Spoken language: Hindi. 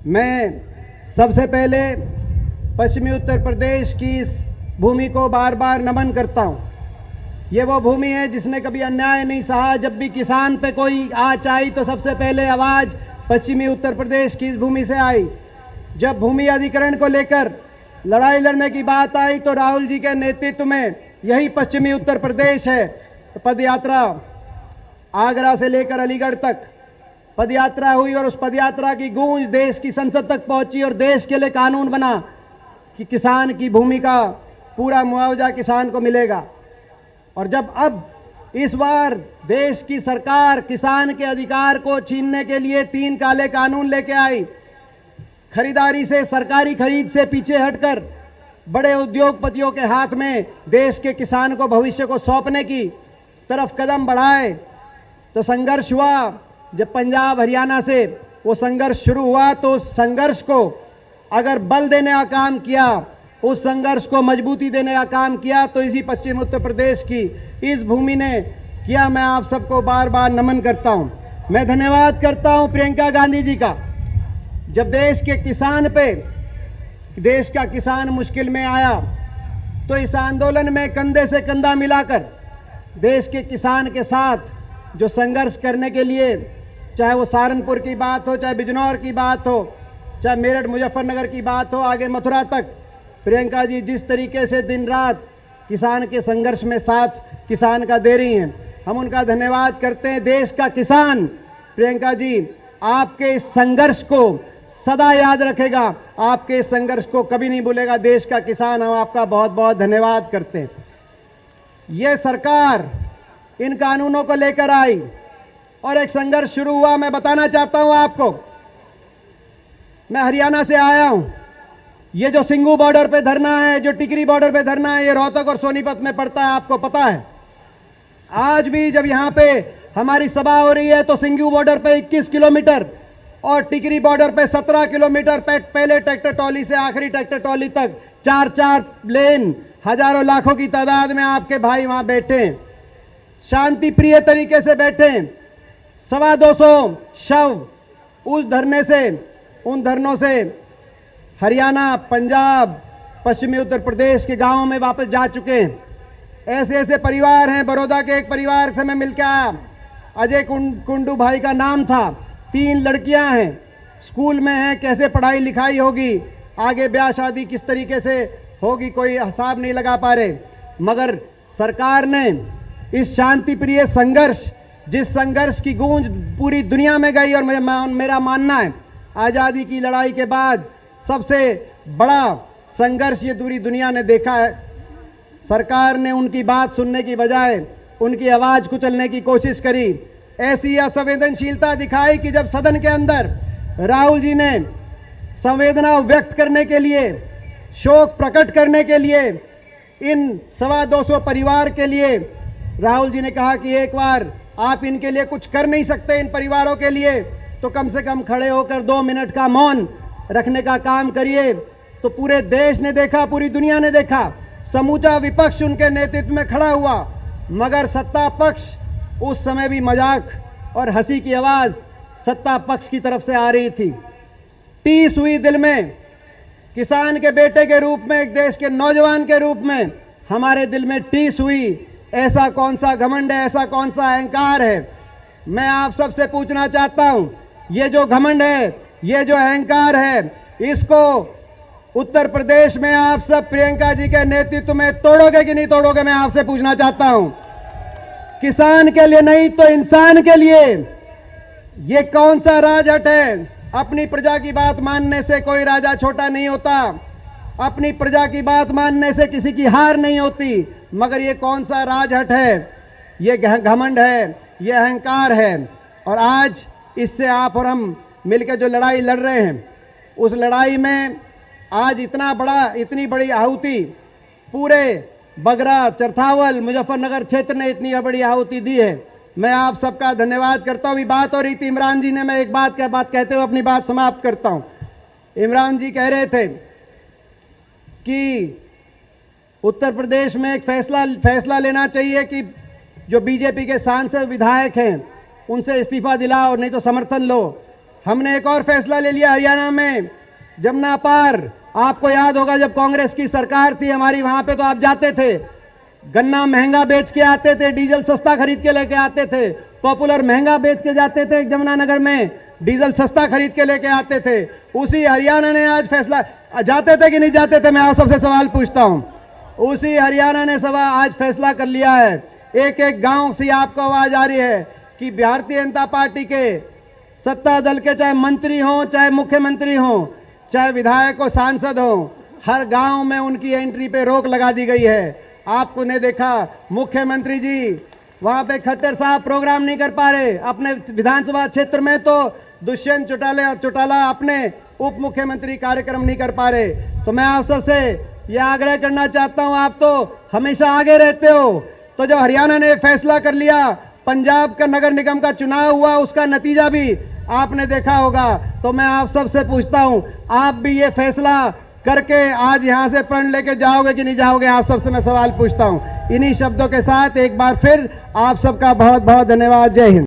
मैं सबसे पहले पश्चिमी उत्तर प्रदेश की इस भूमि को बार बार नमन करता हूँ। ये वो भूमि है जिसने कभी अन्याय नहीं सहा। जब भी किसान पे कोई आँच आई तो सबसे पहले आवाज़ पश्चिमी उत्तर प्रदेश की इस भूमि से आई। जब भूमि अधिग्रहण को लेकर लड़ाई लड़ने की बात आई तो राहुल जी के नेतृत्व में यही पश्चिमी उत्तर प्रदेश है। पदयात्रा आगरा से लेकर अलीगढ़ तक पदयात्रा हुई और उस पदयात्रा की गूंज देश की संसद तक पहुंची और देश के लिए कानून बना कि किसान की भूमि का पूरा मुआवजा किसान को मिलेगा। और जब अब इस बार देश की सरकार किसान के अधिकार को छीनने के लिए 3 काले कानून लेके आई, खरीदारी से, सरकारी खरीद से पीछे हटकर बड़े उद्योगपतियों के हाथ में देश के किसान को भविष्य को सौंपने की तरफ कदम बढ़ाए, तो संघर्ष हुआ। जब पंजाब हरियाणा से वो संघर्ष शुरू हुआ तो उस संघर्ष को अगर बल देने का काम किया, उस संघर्ष को मजबूती देने का काम किया तो इसी पश्चिम उत्तर प्रदेश की इस भूमि ने किया। मैं आप सबको बार बार नमन करता हूं। मैं धन्यवाद करता हूं प्रियंका गांधी जी का। जब देश के किसान पे, देश का किसान मुश्किल में आया तो इस आंदोलन में कंधे से कंधा मिलाकर देश के किसान के साथ जो संघर्ष करने के लिए, चाहे वो सहारनपुर की बात हो, चाहे बिजनौर की बात हो, चाहे मेरठ मुजफ्फरनगर की बात हो, आगे मथुरा तक, प्रियंका जी जिस तरीके से दिन रात किसान के संघर्ष में साथ किसान का दे रही हैं, हम उनका धन्यवाद करते हैं। देश का किसान प्रियंका जी आपके इस संघर्ष को सदा याद रखेगा, आपके इस संघर्ष को कभी नहीं भूलेगा। देश का किसान हम आपका बहुत बहुत धन्यवाद करते हैं। ये सरकार इन कानूनों को लेकर आई और एक संघर्ष शुरू हुआ। मैं बताना चाहता हूं आपको, मैं हरियाणा से आया हूं। ये जो सिंघू बॉर्डर पे धरना है, जो टिकरी बॉर्डर पे धरना है, ये रोहतक और सोनीपत में पड़ता है, आपको पता है। आज भी जब यहां पे हमारी सभा हो रही है तो सिंघू बॉर्डर पे 21 किलोमीटर और टिकरी बॉर्डर पे 17 किलोमीटर, पहले ट्रैक्टर ट्रॉली से आखिरी ट्रैक्टर ट्रॉली तक 4-4 लेन, हजारों लाखों की तादाद में आपके भाई वहां बैठे हैं, शांति प्रिय तरीके से बैठे हैं। 225 शव उस धरने से, उन धरनों से हरियाणा, पंजाब, पश्चिमी उत्तर प्रदेश के गांवों में वापस जा चुके हैं। ऐसे ऐसे परिवार हैं। बड़ौदा के एक परिवार से मैं मिलकर आया, अजय कुंडू भाई का नाम था। 3 लड़कियां हैं, स्कूल में हैं, कैसे पढ़ाई लिखाई होगी, आगे ब्याह शादी किस तरीके से होगी, कोई हिसाब नहीं लगा पा रहे। मगर सरकार ने इस शांति प्रिय संघर्ष, जिस संघर्ष की गूंज पूरी दुनिया में गई, और मेरा मानना है आज़ादी की लड़ाई के बाद सबसे बड़ा संघर्ष ये पूरी दुनिया ने देखा है। सरकार ने उनकी बात सुनने की बजाय उनकी आवाज़ कुचलने की कोशिश करी। ऐसी असंवेदनशीलता दिखाई कि जब सदन के अंदर राहुल जी ने संवेदना व्यक्त करने के लिए, शोक प्रकट करने के लिए, इन 225 परिवार के लिए राहुल जी ने कहा कि एक बार आप इनके लिए कुछ कर नहीं सकते, इन परिवारों के लिए, तो कम से कम खड़े होकर 2 मिनट का मौन रखने का काम करिए। तो पूरे देश ने देखा, पूरी दुनिया ने देखा, समूचा विपक्ष उनके नेतृत्व में खड़ा हुआ। मगर सत्ता पक्ष, उस समय भी मजाक और हंसी की आवाज सत्ता पक्ष की तरफ से आ रही थी। टीस हुई दिल में, किसान के बेटे के रूप में, एक देश के नौजवान के रूप में हमारे दिल में टीस हुई। ऐसा कौन सा घमंड है, ऐसा कौन सा अहंकार है। मैं आप सबसे पूछना चाहता हूं, ये जो घमंड है, ये जो अहंकार है, इसको उत्तर प्रदेश में आप सब प्रियंका जी के नेतृत्व में तोड़ोगे कि नहीं तोड़ोगे, मैं आपसे पूछना चाहता हूं। किसान के लिए नहीं तो इंसान के लिए। ये कौन सा राजहट है। अपनी प्रजा की बात मानने से कोई राजा छोटा नहीं होता, अपनी प्रजा की बात मानने से किसी की हार नहीं होती। मगर ये कौन सा राजहट है, ये घमंड है, ये अहंकार है। और आज इससे आप और हम मिलकर जो लड़ाई लड़ रहे हैं, उस लड़ाई में आज इतनी बड़ी आहुति पूरे बगरा, चरथावल, मुजफ्फरनगर क्षेत्र ने इतनी बड़ी आहुति दी है। मैं आप सबका धन्यवाद करता हूँ। बात हो रही थी इमरान जी ने, मैं एक बात कहते हुए अपनी बात समाप्त करता हूँ। इमरान जी कह रहे थे कि उत्तर प्रदेश में एक फैसला लेना चाहिए कि जो बीजेपी के सांसद विधायक हैं उनसे इस्तीफा दिलाओ, नहीं तो समर्थन लो। हमने एक और फैसला ले लिया हरियाणा में, जमुना पार। आपको याद होगा जब कांग्रेस की सरकार थी हमारी, वहां पे तो आप जाते थे, गन्ना महंगा बेच के आते थे, डीजल सस्ता खरीद के लेके आते थे, पॉपुलर महंगा बेच के जाते थे जमुनानगर में, डीजल सस्ता खरीद के लेके आते थे। उसी हरियाणा ने आज फैसला, जाते थे कि नहीं जाते थे, मैं आप सबसे सवाल पूछता हूं। उसी हरियाणा ने आज फैसला कर लिया है, एक एक गांव से आपको आवाज आ रही है कि भारतीय जनता पार्टी के सत्ता दल के चाहे मंत्री हो, चाहे मुख्यमंत्री हो, चाहे विधायक हो, सांसद हो, हर गांव में उनकी एंट्री पे रोक लगा दी गई है। आपको ने देखा मुख्यमंत्री जी वहां पे खट्टर साहब प्रोग्राम नहीं कर पा रहे अपने विधानसभा क्षेत्र में, तो दुष्यंत चौटाला अपने उप मुख्यमंत्री कार्यक्रम नहीं कर पा रहे। तो मैं आप सबसे यह आग्रह करना चाहता हूं, आप तो हमेशा आगे रहते हो, तो जब हरियाणा ने फैसला कर लिया, पंजाब का नगर निगम का चुनाव हुआ, उसका नतीजा भी आपने देखा होगा। तो मैं आप सबसे पूछता हूं, आप भी ये फैसला करके आज यहां से प्रण लेके जाओगे कि नहीं जाओगे? आप सबसे मैं सवाल पूछता हूं। इन्हीं शब्दों के साथ एक बार फिर आप सबका बहुत बहुत धन्यवाद। जय हिंद।